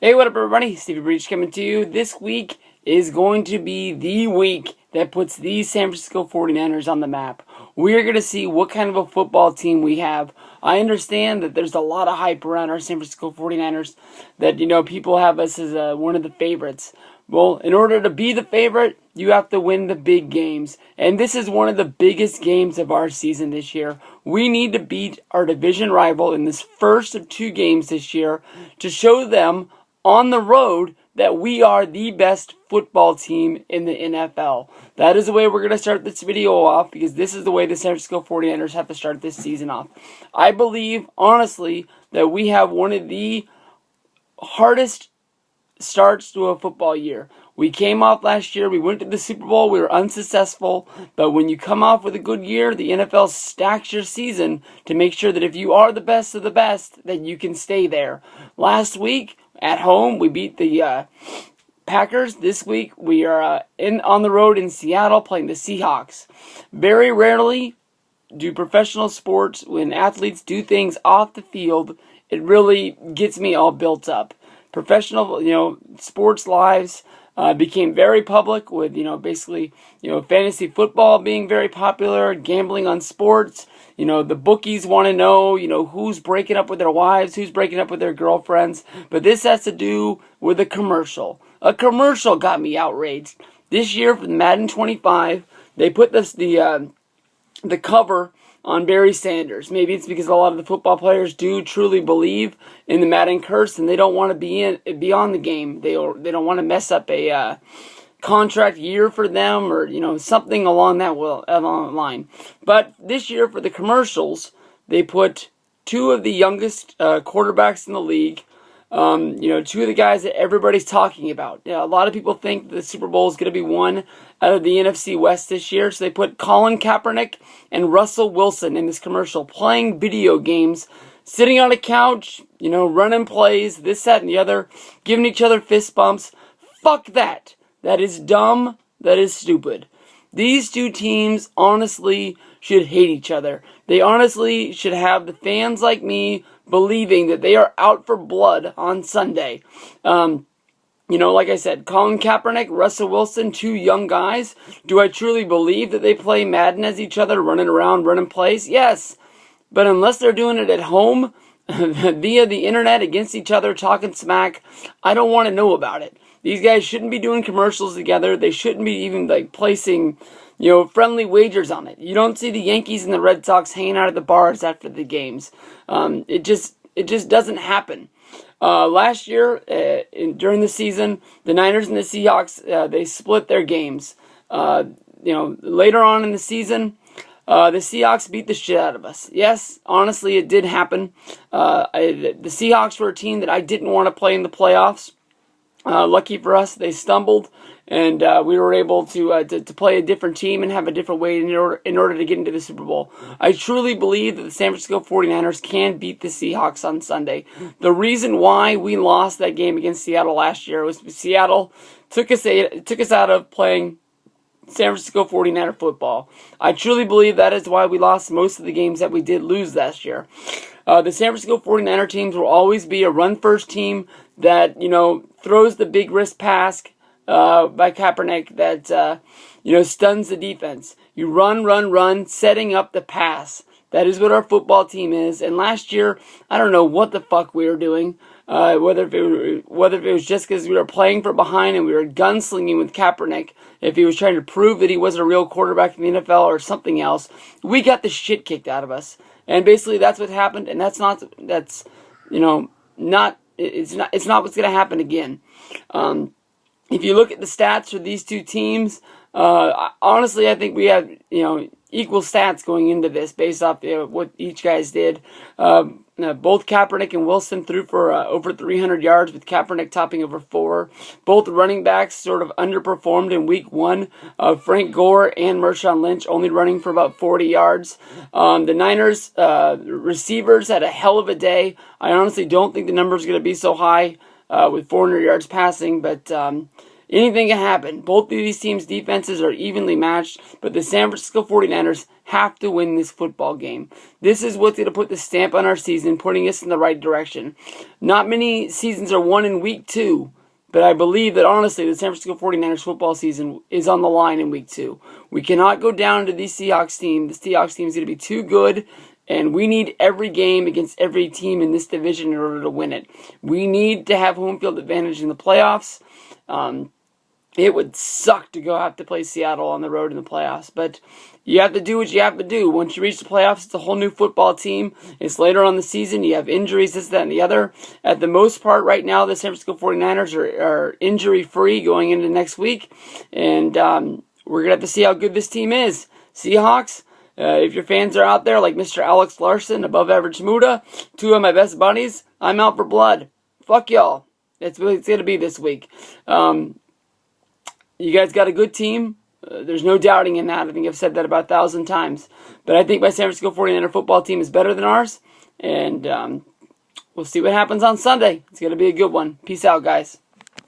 Hey, what up, everybody? Stevie Breach coming to you. This week is going to be the week that puts the San Francisco 49ers on the map. We're going to see what kind of a football team we have. I understand that there's a lot of hype around our San Francisco 49ers, that, people have us as one of the favorites. Well, in order to be the favorite, you have to win the big games. And this is one of the biggest games of our season this year. We need to beat our division rival in this first of two games this year to show them on the road that we are the best football team in the NFL. That is the way we're going to start this video off, because this is the way the San Francisco 49ers have to start this season off. I believe, honestly, that we have one of the hardest starts to a football year. We came off last year, we went to the Super Bowl, we were unsuccessful, but when you come off with a good year, the NFL stacks your season to make sure that if you are the best of the best, that you can stay there. Last week, at home, we beat the Packers. This week, we are on the road in Seattle playing the Seahawks. Very rarely do professional sports, when athletes do things off the field, it really gets me all built up. Professional, sports lives became very public with, basically, fantasy football being very popular, gambling on sports. The bookies want to know, who's breaking up with their wives, who's breaking up with their girlfriends. But this has to do with a commercial. A commercial got me outraged. This year for Madden 25, they put the cover on Barry Sanders. Maybe it's because a lot of the football players do truly believe in the Madden curse, and they don't want to be on the game. They don't want to mess up a contract year for them, or something along that line. But this year for the commercials, they put two of the youngest quarterbacks in the league. Two of the guys that everybody's talking about. A lot of people think the Super Bowl is going to be won out of the NFC West this year, so they put Colin Kaepernick and Russell Wilson in this commercial, playing video games, sitting on a couch, running plays, this, that, and the other, giving each other fist bumps. Fuck that. That is dumb. That is stupid. These two teams honestly should hate each other. They honestly should have the fans like me believing that they are out for blood on Sunday. Like I said, Colin Kaepernick, Russell Wilson, two young guys. Do I truly believe that they play Madden as each other, running around, running plays? Yes. But unless they're doing it at home, via the internet, against each other, talking smack, I don't want to know about it. These guys shouldn't be doing commercials together. They shouldn't be even placing, friendly wagers on it. You don't see the Yankees and the Red Sox hanging out at the bars after the games. It just doesn't happen. Last year, during the season, the Niners and the Seahawks, they split their games. Later on in the season, the Seahawks beat the shit out of us. Yes, honestly, it did happen. The Seahawks were a team that I didn't want to play in the playoffs. Lucky for us, they stumbled, and we were able to play a different team and have a different way in order to get into the Super Bowl. I truly believe that the San Francisco 49ers can beat the Seahawks on Sunday. The reason why we lost that game against Seattle last year was Seattle took us out of playing San Francisco 49er football. I truly believe that is why we lost most of the games that we did lose last year. The San Francisco 49er teams will always be a run-first team that, throws the big wrist pass by Kaepernick that, stuns the defense. You run, setting up the pass. That is what our football team is. And last year, I don't know what the fuck we were doing. Whether if it was just because we were playing from behind and we were gunslinging with Kaepernick, if he was trying to prove that he was a real quarterback in the NFL or something else, we got the shit kicked out of us. And basically that's what happened, and it's not what's going to happen again. If you look at the stats for these two teams, honestly, I think we have, equal stats going into this based off what each guys did. Both Kaepernick and Wilson threw for over 300 yards, with Kaepernick topping over 4. Both running backs sort of underperformed in week 1. Frank Gore and Marshawn Lynch only running for about 40 yards. The Niners receivers had a hell of a day. I honestly don't think the number is going to be so high with 400 yards passing, but Anything can happen. Both of these teams' defenses are evenly matched, but the San Francisco 49ers have to win this football game. This is what's going to put the stamp on our season, putting us in the right direction. Not many seasons are won in week 2, but I believe that honestly the San Francisco 49ers football season is on the line in week 2. We cannot go down to the Seahawks team. The Seahawks team is going to be too good, and we need every game against every team in this division in order to win it. We need to have home field advantage in the playoffs. It would suck to go have to play Seattle on the road in the playoffs, but you have to do what you have to do. Once you reach the playoffs, it's a whole new football team. It's later on in the season. You have injuries, this, that, and the other. At the most part right now, the San Francisco 49ers are injury-free going into next week, and we're going to have to see how good this team is. Seahawks, if your fans are out there like Mr. Alex Larson, Above Average Muda, 2 of my best buddies, I'm out for blood. Fuck y'all. That's what it's going to be this week. You guys got a good team. There's no doubting in that. I think I've said that about 1,000 times. But I think my San Francisco 49er football team is better than ours. And we'll see what happens on Sunday. It's going to be a good one. Peace out, guys.